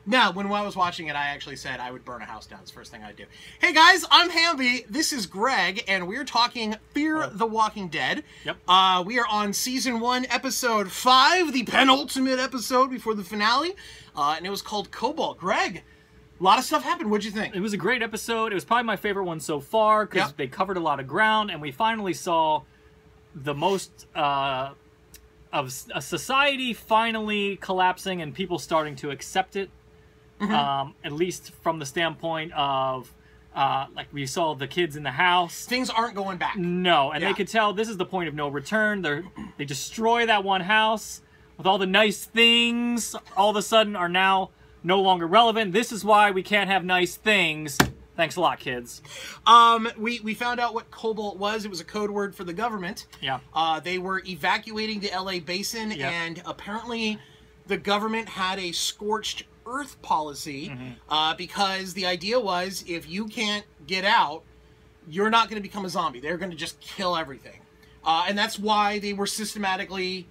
No, when I was watching it, I actually said I would burn a house down. It's the first thing I'd do. Hey guys, I'm Hamby. This is Greg, and we're talking Fear the Walking Dead. Yep. We are on Season 1, Episode 5, the penultimate episode before the finale, and it was called Cobalt. Greg, a lot of stuff happened. What'd you think? It was a great episode. It was probably my favorite one so far, because they covered a lot of ground, and we finally saw the most of a society finally collapsing and people starting to accept it. At least from the standpoint of, like, we saw the kids in the house. Things aren't going back. No, and they could tell this is the point of no return. They destroy that one house with all the nice things. All of a sudden are now no longer relevant. This is why we can't have nice things. Thanks a lot, kids. We found out what Cobalt was. It was a code word for the government. Yeah. They were evacuating the LA basin, and apparently the government had a scorched earth policy because the idea was if you can't get out, you're not going to become a zombie. They're going to just kill everything. And that's why they were systematically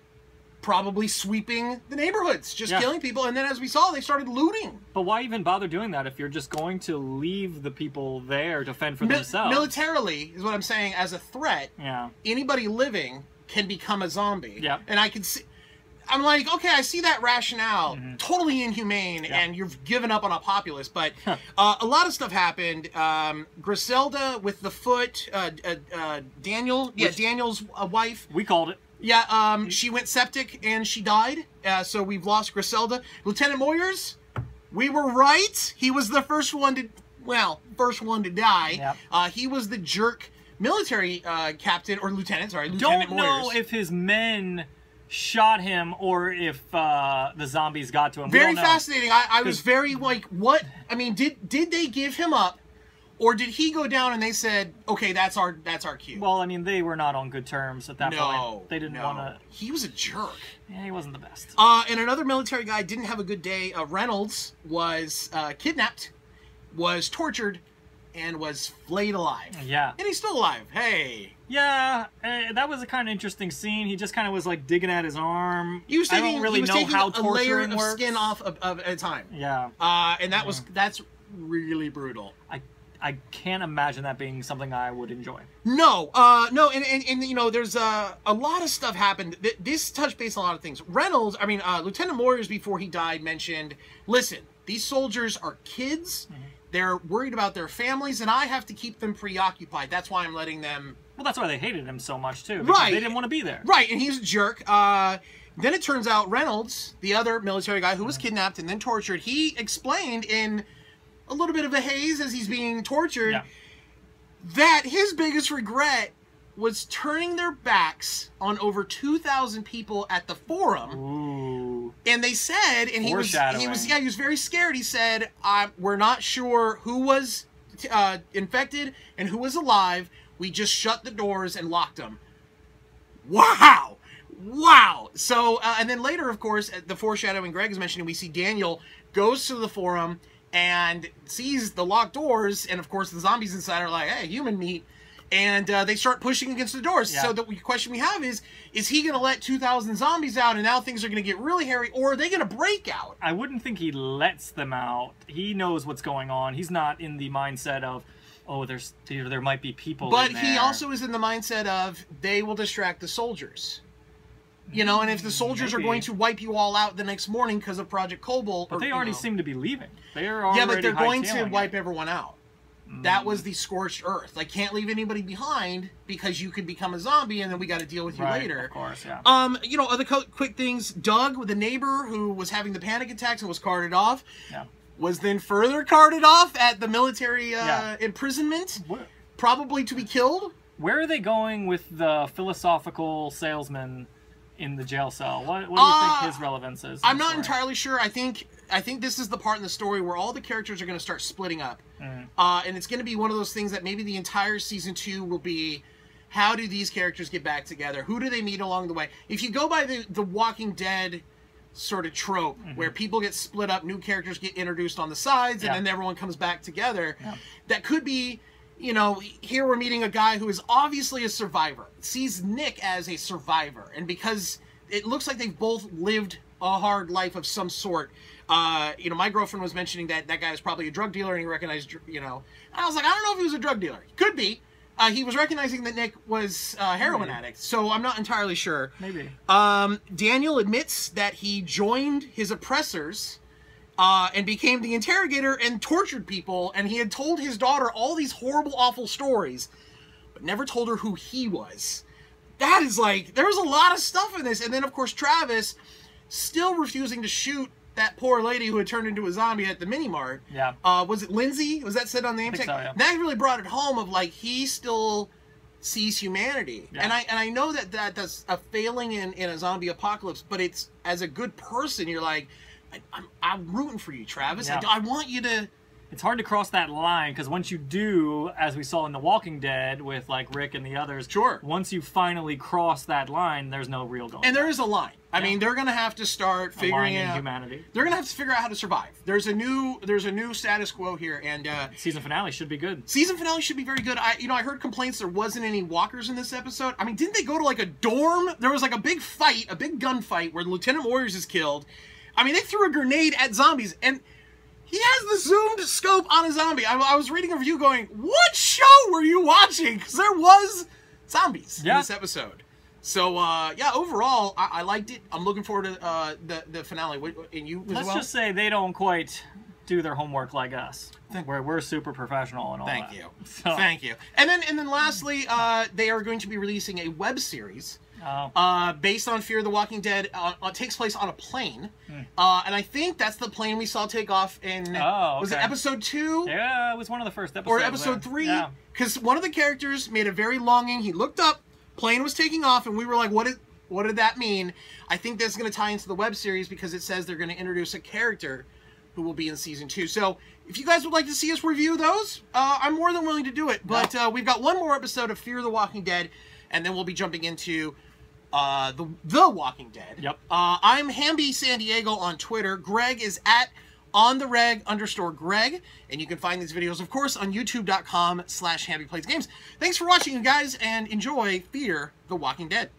probably sweeping the neighborhoods, just killing people. And then as we saw, they started looting. But why even bother doing that if you're just going to leave the people there to fend for themselves? Militarily, is what I'm saying, as a threat, anybody living can become a zombie. Yeah. And I can see... I'm like, okay, I see that rationale. Totally inhumane, and you've given up on a populace. But a lot of stuff happened. Griselda with the foot, Daniel, Daniel's wife. We called it. Yeah, she went septic and she died. So we've lost Griselda. Lieutenant Moyers, we were right. He was the first one to, first one to die. Yep. He was the jerk military captain, or lieutenant, sorry, Lieutenant Moyers. Don't know if his men shot him or if the zombies got to him. Very fascinating. I was very like, what? I mean, did they give him up, or did he go down and they said, okay, that's our cue? Well, I mean, they were not on good terms at that point. They didn't want to. He was a jerk. Yeah, he wasn't the best. And another military guy didn't have a good day. Reynolds was kidnapped, was tortured, and was flayed alive. Yeah. And he's still alive. Hey. Yeah, that was a kind of interesting scene. He just kind of was like digging at his arm. He was taking, I don't really know how torturing a layer of works. skin off of at a time. Yeah. And that's really brutal. I can't imagine that being something I would enjoy. No, no, and you know, there's a lot of stuff happened. This touched base on a lot of things. Reynolds, I mean, Lieutenant Moyers, before he died, mentioned, listen, these soldiers are kids. They're worried about their families, and I have to keep them preoccupied. That's why I'm letting them... Well, that's why they hated him so much, too. Because they didn't want to be there. Right, and he's a jerk. Then it turns out Reynolds, the other military guy who was kidnapped and then tortured, he explained in a little bit of a haze as he's being tortured that his biggest regret was turning their backs on over 2,000 people at the forum. Ooh. And they said, and he was very scared. He said, we're not sure who was infected and who was alive. We just shut the doors and locked them. Wow. Wow. So, and then later, of course, the foreshadowing Greg is mentioning, we see Daniel goes to the forum and sees the locked doors. And, of course, the zombies inside are like, hey, human meat. And they start pushing against the doors. So the question we have is he going to let 2,000 zombies out and now things are going to get really hairy, or are they going to break out? I wouldn't think he lets them out. He knows what's going on. He's not in the mindset of, oh, there might be people But in there. he also is in the mindset of they will distract the soldiers. You know, and if the soldiers are going to wipe you all out the next morning because of Project Cobalt... But they already seem to be leaving. They are already but they're going to wipe it. everyone out. That was the scorched earth. Like, can't leave anybody behind because you could become a zombie and then we got to deal with you later. Of course, yeah. You know, other quick things. Doug, the neighbor who was having the panic attacks and was carted off, was then further carted off at the military imprisonment, probably to be killed. Where are they going with the philosophical salesman in the jail cell? What do you think his relevance is? I'm not entirely sure. I think this is the part in the story where all the characters are going to start splitting up. And it's going to be one of those things that maybe the entire season 2 will be, how do these characters get back together? Who do they meet along the way? If you go by the Walking Dead sort of trope, where people get split up, new characters get introduced on the sides, and then everyone comes back together, that could be... You know, here we're meeting a guy who is obviously a survivor, sees Nick as a survivor, and because it looks like they've both lived a hard life of some sort, You know, my girlfriend was mentioning that that guy is probably a drug dealer, and he recognized, you know, and I was like, I don't know if he was a drug dealer. He could be. He was recognizing that Nick was a heroin addict, so I'm not entirely sure. Maybe. Daniel admits that he joined his oppressors and became the interrogator and tortured people, and he had told his daughter all these horrible, awful stories, but never told her who he was. That is like, there was a lot of stuff in this. And then, of course, Travis still refusing to shoot that poor lady who had turned into a zombie at the mini-mart. Yeah. Was it Lindsay? Was that said on the name tag? So, yeah. That really brought it home of, like, he still sees humanity. Yeah. And I know that that's a failing in a zombie apocalypse, but it's, as a good person, you're like, I'm rooting for you, Travis. Yeah. I want you to... It's hard to cross that line, because once you do, as we saw in The Walking Dead with like Rick and the others, sure, once you finally cross that line, there's no real going. And there is a line. I mean, they're going to have to start figuring out humanity. They're going to have to figure out how to survive. There's a new status quo here, and season finale should be good. Season finale should be very good. I heard complaints there wasn't any walkers in this episode. I mean, didn't they go to like a dorm? There was like a big fight, a big gunfight where Lieutenant Warriors is killed. I mean, they threw a grenade at zombies, and he has the zoomed scope on a zombie. I was reading a review going, what show were you watching? Because there was zombies in this episode. So, yeah, overall, I liked it. I'm looking forward to the finale. And you as well? Let's just say they don't quite do their homowork like us. Where we're super professional and all Thank that. you. So. Thank you. And then lastly, they are going to be releasing a web series. Based on Fear the Walking Dead. It takes place on a plane. And I think that's the plane we saw take off in, was it episode 2? Yeah, it was one of the first episodes. Or episode 3? Yeah. Because one of the characters made a very longing. He looked up, plane was taking off, and we were like, what did that mean? I think that's going to tie into the web series because it says they're going to introduce a character who will be in season 2. So if you guys would like to see us review those, I'm more than willing to do it. But we've got one more episode of Fear the Walking Dead, and then we'll be jumping into the Walking Dead. Yep. I'm Hamby San Diego on Twitter. Greg is at @onTheReg_Greg, and you can find these videos, of course, on YouTube.com/HambyPlaysGames. Thanks for watching, you guys, and enjoy Fear the Walking Dead.